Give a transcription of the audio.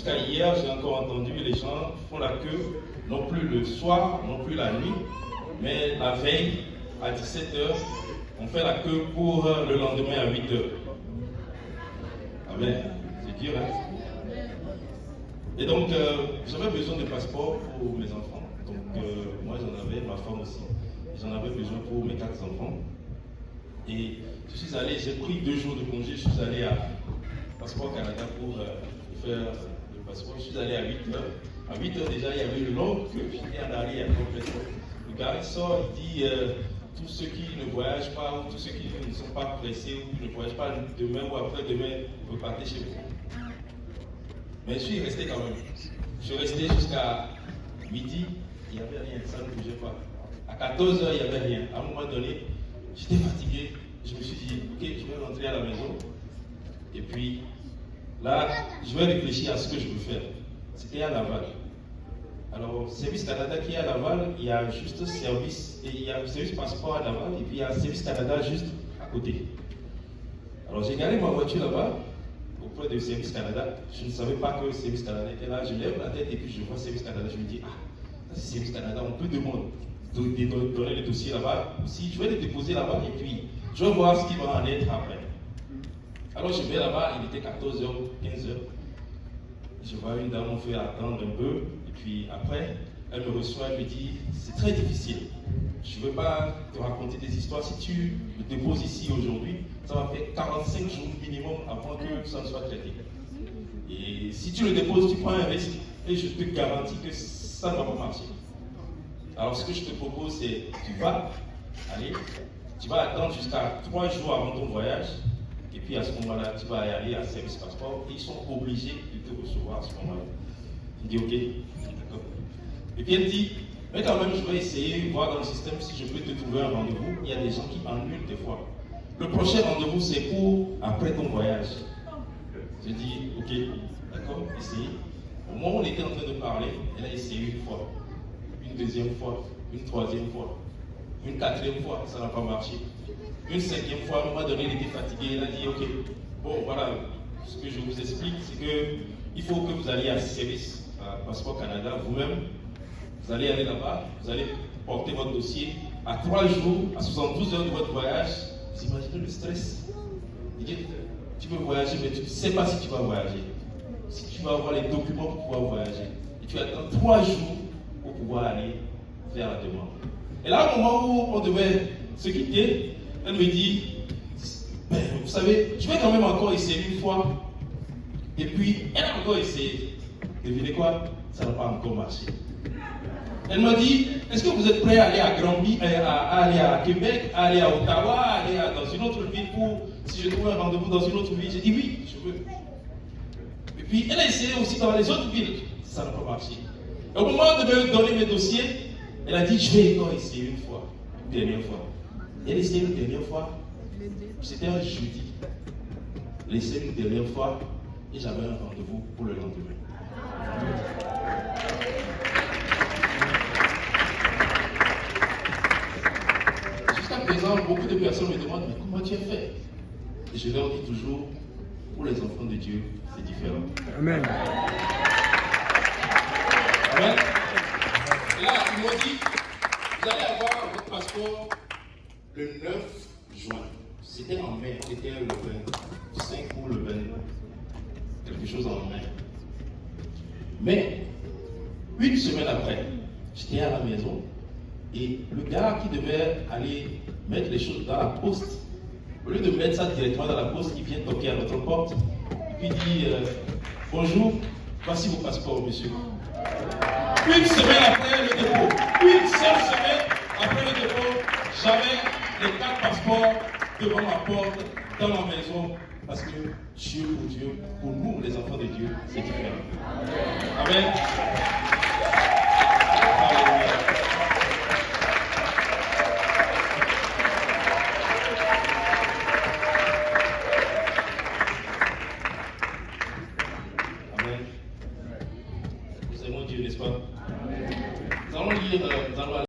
Jusqu'à hier, j'ai encore entendu les gens font la queue, non plus le soir, non plus la nuit, mais la veille, à 17h, on fait la queue pour le lendemain à 8h. Amen. C'est dur, hein? Et donc, j'avais besoin de passeport pour mes enfants. Donc, moi, j'en avais, ma femme aussi. J'en avais besoin pour mes 4 enfants. Et je suis allé, j'ai pris 2 jours de congé, je suis allé à Passeport Canada pour faire le passeport. Je suis allé à 8h. À 8h déjà, il y avait une longue queue. J'étais en arrière complètement. Le gars, il sort, il dit tous ceux qui ne voyagent pas ou tous ceux qui ne sont pas pressés ou qui ne voyagent pas demain ou après-demain, vous partez chez vous. Mais je suis resté quand même. Je suis resté jusqu'à midi, il n'y avait rien, ça ne bougeait pas. À 14h, il n'y avait rien. À un moment donné, j'étais fatigué. Je me suis dit, ok, je vais rentrer à la maison. Et puis, là, je vais réfléchir à ce que je veux faire. C'était à Laval. Alors, Service Canada qui est à Laval, il y a juste service, et il y a Service Passeport à Laval, et puis il y a Service Canada juste à côté. Alors, j'ai garé ma voiture là-bas, auprès de Service Canada. Je ne savais pas que Service Canada était là. Je lève la tête et puis je vois Service Canada. Je me dis, c'est Service Canada, on peut donner le dossier là-bas. Si je vais le déposer là-bas et puis je vais voir ce qui va en être après. Alors, je vais là-bas, il était 14h, 15h. Je vois une dame, on fait attendre un peu. Et puis après, elle me reçoit, elle me dit, c'est très difficile. Je ne veux pas te raconter des histoires. Si tu le déposes ici aujourd'hui, ça va faire 45 jours minimum avant que ça ne soit traité. Et si tu le déposes, tu prends un risque. Et je te garantis que ça ne va pas marcher. Alors ce que je te propose, c'est tu vas attendre jusqu'à 3 jours avant ton voyage. Et puis à ce moment-là, tu vas aller à Service Passeport. Et ils sont obligés de te recevoir à ce moment-là. Il dit, ok, d'accord. Et puis elle dit, mais quand même, je vais essayer, voir dans le système si je peux te trouver un rendez-vous. Il y a des gens qui annulent des fois. Le prochain rendez-vous, c'est pour après ton voyage. Je dis, ok, d'accord, essayez. Au moment où on était en train de parler, elle a essayé une fois, une deuxième fois, une troisième fois, une quatrième fois, ça n'a pas marché. Une cinquième fois, à un moment donné, elle était fatiguée, elle a dit, ok, bon, voilà, ce que je vous explique, c'est que il faut que vous alliez à Service Passeport Canada vous-même. Vous allez aller là-bas, vous allez porter votre dossier. À 3 jours, à 72 heures de votre voyage, vous imaginez le stress. Tu veux voyager, mais tu ne sais pas si tu vas voyager. Si tu vas avoir les documents pour pouvoir voyager. Et tu attends 3 jours pour pouvoir aller faire la demande. Et là, au moment où on devait se quitter, elle me dit, ben, vous savez, je vais quand même encore essayer une fois. Et puis, elle a encore essayé. Devinez quoi? Ça n'a pas encore marché. Elle m'a dit, est-ce que vous êtes prêt à aller à Granby, à aller à Québec, à aller à Ottawa, à aller dans une autre ville pour, si je trouve un rendez-vous dans une autre ville? J'ai dit oui, je veux. Et puis, elle a essayé aussi dans les autres villes. Ça n'a pas marché. Et au moment de me donner mes dossiers, elle a dit, je vais encore essayer une fois, une dernière fois. Elle a essayé une dernière fois. C'était un jeudi. Elle a essayé une dernière fois et j'avais un rendez-vous pour le lendemain. Jusqu'à présent, beaucoup de personnes me demandent, mais comment tu as fait? Et je leur dis toujours, pour les enfants de Dieu, c'est différent. Amen. Amen. Et là, ils m'ont dit, vous allez avoir votre passeport le 9 juin. C'était en mai, c'était le 25 ou le 20, quelque chose en mai. Mais, une semaine après, j'étais à la maison et le gars qui devait aller mettre les choses dans la poste, au lieu de mettre ça directement dans la poste, il vient toquer à notre porte et puis dit bonjour, voici vos passeports, monsieur. Une semaine après le dépôt, une seule semaine après le dépôt, j'avais les 4 passeports devant ma porte, dans ma maison, parce que Dieu pour Dieu, pour nous les enfants de Dieu, c'est différent. Amen. Amen.